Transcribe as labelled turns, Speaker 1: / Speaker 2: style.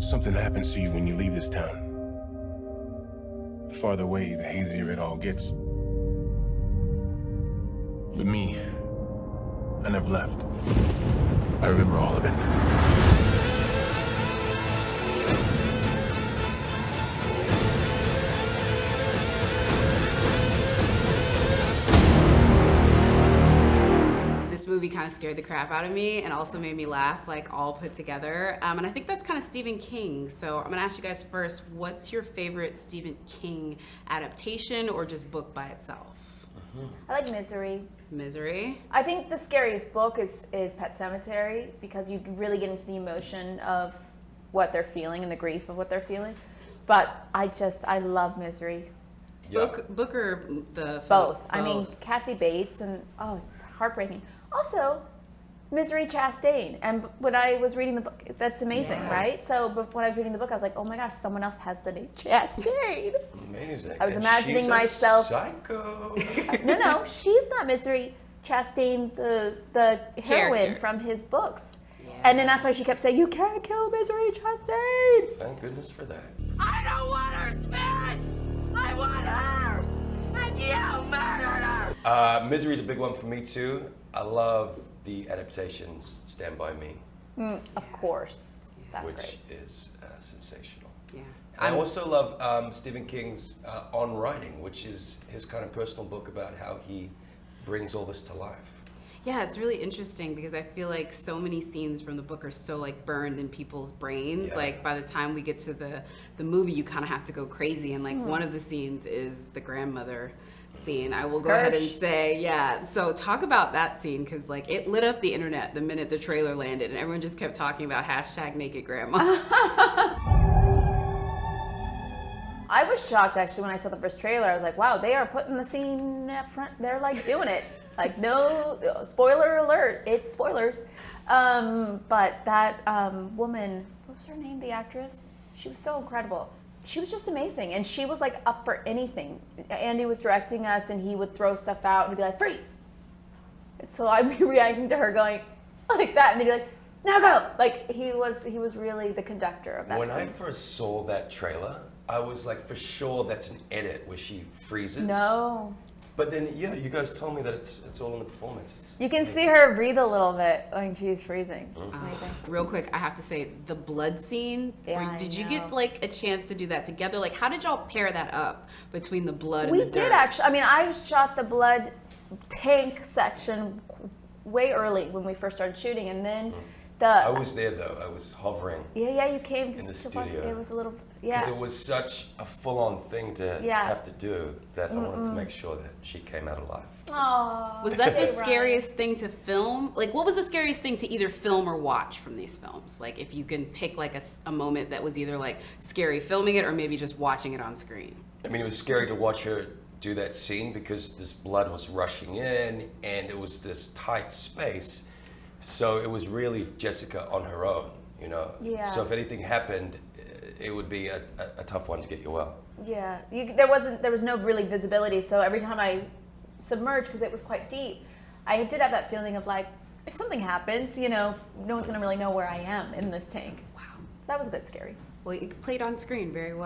Speaker 1: Something happens to you when you leave this town. The farther away, the hazier it all gets. But me, I never left. I remember all of it.
Speaker 2: This movie kind of scared the crap out of me and also made me laugh, like all put together. And I think that's kind of Stephen King. So I'm gonna ask you guys first, what's your favorite Stephen King adaptation or just book by itself?
Speaker 3: I like Misery.
Speaker 2: Misery.
Speaker 3: I think the scariest book is Pet Sematary, because you really get into the emotion of what they're feeling and the grief of what they're feeling. But I love Misery.
Speaker 4: Yeah.
Speaker 2: Book or the film?
Speaker 3: Both. I mean, Kathy Bates, and oh, it's heartbreaking. Also, Misery Chastain. And when I was reading the book, that's amazing, right? So but when I was reading the book, I was like, oh my gosh, someone else has the name Chastain.
Speaker 4: Amazing.
Speaker 3: I was
Speaker 4: And
Speaker 3: imagining
Speaker 4: she's
Speaker 3: myself.
Speaker 4: A psycho.
Speaker 3: No, she's not Misery Chastain, the heroine
Speaker 2: Character.
Speaker 3: from his books. Yeah. And then that's why she kept saying, you can't kill Misery Chastain.
Speaker 4: Thank goodness for that.
Speaker 5: I don't want her, Smith! I want her! And you murdered her!
Speaker 4: Misery's a big one for me too. I love the adaptations Stand By Me,
Speaker 3: Of course. That's
Speaker 4: which
Speaker 3: great.
Speaker 4: is sensational.
Speaker 2: Yeah.
Speaker 4: I also love Stephen King's On Writing, which is his kind of personal book about how he brings all this to life.
Speaker 2: Yeah, it's really interesting because I feel like so many scenes from the book are so like burned in people's brains.
Speaker 4: Yeah.
Speaker 2: Like by the time we get to the movie, you kind of have to go crazy. And like one of the scenes is the grandmother scene. I will go ahead and say, yeah. So talk about that scene, because like it lit up the internet the minute the trailer landed, and everyone just kept talking about #naked grandma.
Speaker 3: I was shocked actually when I saw the first trailer. I was like, wow, they are putting the scene up front. They're like doing it. Like, no, spoiler alert, it's spoilers. But that woman, what was her name, the actress? She was so incredible. She was just amazing. And she was like up for anything. Andy was directing us and he would throw stuff out and be like, freeze. And so I'd be reacting to her going like that. And they'd be like, now go. Like he was really the conductor of that
Speaker 4: When
Speaker 3: scene.
Speaker 4: I first saw that trailer, I was like, for sure that's an edit where she freezes.
Speaker 3: No.
Speaker 4: But then, yeah, you guys told me that it's all in the performance.
Speaker 3: You can see her breathe a little bit when she's freezing. It's amazing.
Speaker 2: Real quick, I have to say, the blood scene,
Speaker 3: Yeah,
Speaker 2: did
Speaker 3: I
Speaker 2: you
Speaker 3: know.
Speaker 2: get like a chance to do that together? Like, how did y'all pair that up between the blood and
Speaker 3: We
Speaker 2: the dirt?
Speaker 3: did actually. I mean, I shot the blood tank section way early when we first started shooting, and then
Speaker 4: I was there though. I was hovering.
Speaker 3: yeah, you came to
Speaker 4: In the
Speaker 3: watch it.
Speaker 4: studio.
Speaker 3: It was a little
Speaker 4: Because it was such a full-on thing to
Speaker 3: Yeah.
Speaker 4: have to do that I wanted to make sure that she came out alive.
Speaker 3: Aww.
Speaker 2: Was that the
Speaker 3: Right.
Speaker 2: scariest thing to film? Like, what was the scariest thing to either film or watch from these films? Like, if you can pick like a moment that was either like scary filming it or maybe just watching it on screen.
Speaker 4: I mean, it was scary to watch her do that scene because this blood was rushing in and it was this tight space. So it was really Jessica on her own, you know?
Speaker 3: Yeah.
Speaker 4: So if anything happened, it would be a tough one to get you out.
Speaker 3: Yeah, there was no really visibility. So every time I submerged, because it was quite deep, I did have that feeling of like, if something happens, you know, no one's gonna really know where I am in this tank. Wow. So that was a bit scary.
Speaker 2: Well, you played on screen very well.